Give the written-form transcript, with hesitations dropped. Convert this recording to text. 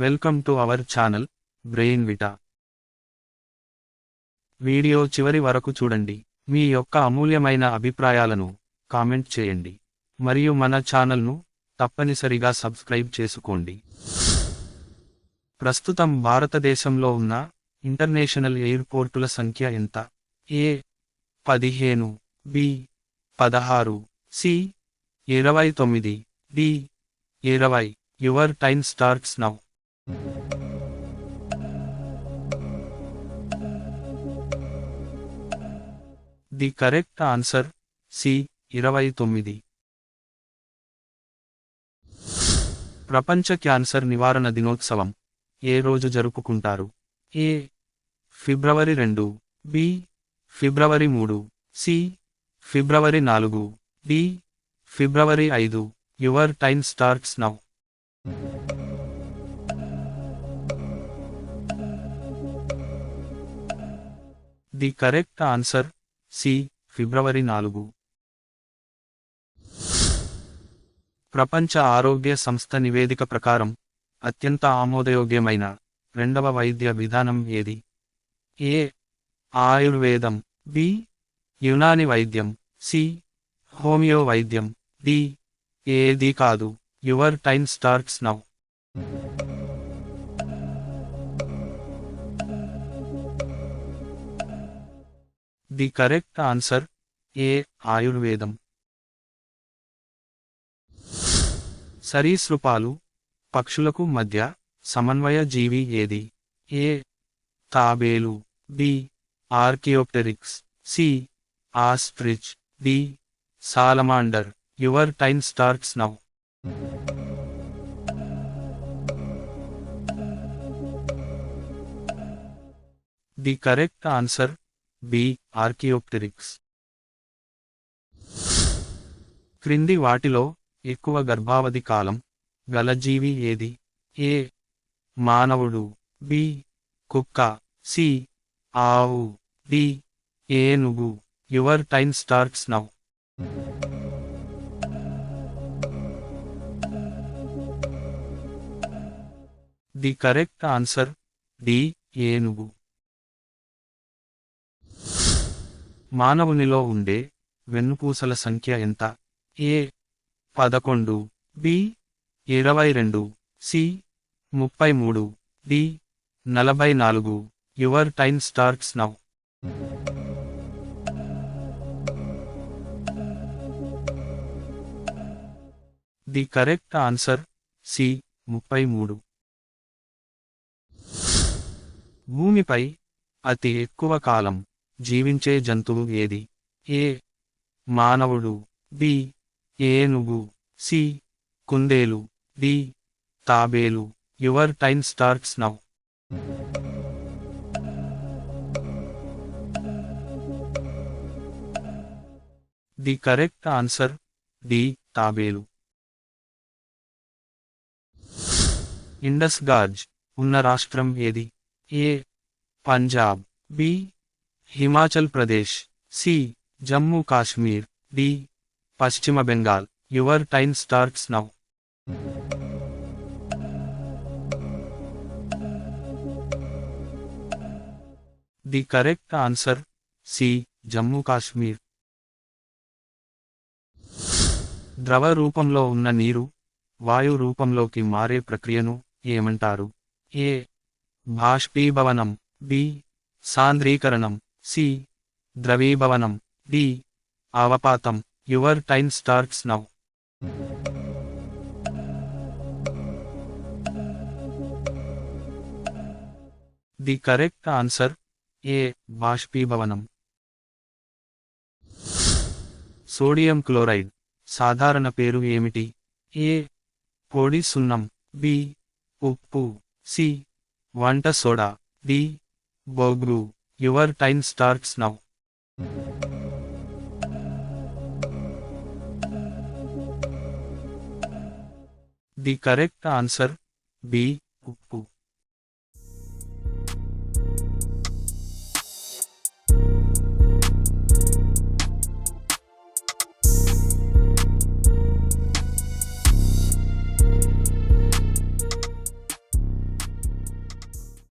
Welcome to our channel brain Vita. Video చివరి వరకు చూడండి. మీ యొక్క అమూల్యమైన అభిప్రాయాలను కామెంట్ చేయండి మరియు మన ఛానల్ను తప్పనిసరిగా సబ్స్క్రైబ్ చేసుకోండి. ప్రస్తుతం భారతదేశంలో ఉన్న ఇంటర్నేషనల్ ఎయిర్పోర్టుల సంఖ్య ఎంత? A 15, B 16, C 29, D 20. Your time starts now. The correct answer C 29. ప్రపంచ క్యాన్సర్ నివారణ దినోత్సవం ఏ రోజు జరుపుకుంటారు? ఏ ఫిబ్రవరి 2, బి ఫిబ్రవరి 3, సి ఫిబ్రవరి 4, డి ఫిబ్రవరి 5. Your time starts now. The correct answer C ఫిబ్రవరి 4. ప్రపంచ ఆరోగ్య సంస్థ నివేదిక ప్రకారం అత్యంత ఆమోదయోగ్యమైన రెండవ వైద్య విధానం ఏది? ఏ ఆయుర్వేదం, బి యునాని వైద్యం, సి హోమియో వైద్యం, డి ఏది కాదు. Your time starts now. The correct answer A ఆయుర్వేదం. సరీసృపాలు, పక్షులకు మధ్య సమన్వయ జీవి ఏది? ఏ తాబేలు, B archaeopteryx, C ostrich, D salamander. Your time starts now. The correct answer B archaeopteryx. క్రింది వాటిలో ఎక్కువ గర్భావధి కాలం గల జీవి ఏది? ఏ మానవుడు, బి కుక్క, సి ఆవు, డి ఏనుగు. Your time starts now. The correct answer D ఏనుగు. మానవునిలో ఉండే వెన్నుపూసల సంఖ్య ఎంత? A 11, B 22, C 33, D 44. Your time starts now. The correct answer C 33. భూమిపై అతి ఎక్కువ కాలం జీవించే జంతువు ఏది? ఏ మానవుడు, బి ఏనుగు, సి కుందేలు, డి తాబేలు. Your time starts now. The correct answer D తాబేలు. ఇండస్ గార్జ్ ఉన్న రాష్ట్రం ఏది? A Punjab, B Himachal Pradesh, C Jammu Kashmir, D Paschima Bengal. Your time starts now. The correct answer C Jammu Kashmir. ద్రవ రూపంలో ఉన్న నీరు వాయు రూపంలోకి మారే ప్రక్రియను ఏమంటారు? ఏ బాష్పీభవనం, బి సాంద్రీకరణం, సి ద్రవీభవనం, డి అవపాతం. Your time starts now. The correct answer A బాష్పీభవనం. సోడియం క్లోరైడ్ సాధారణ పేరు ఏమిటి? ఏ పొడి సున్నం, బి ఉప్పు, సి వంట సోడా, డి బొగ్గు. Your time starts now. The correct answer B ఉప్పు.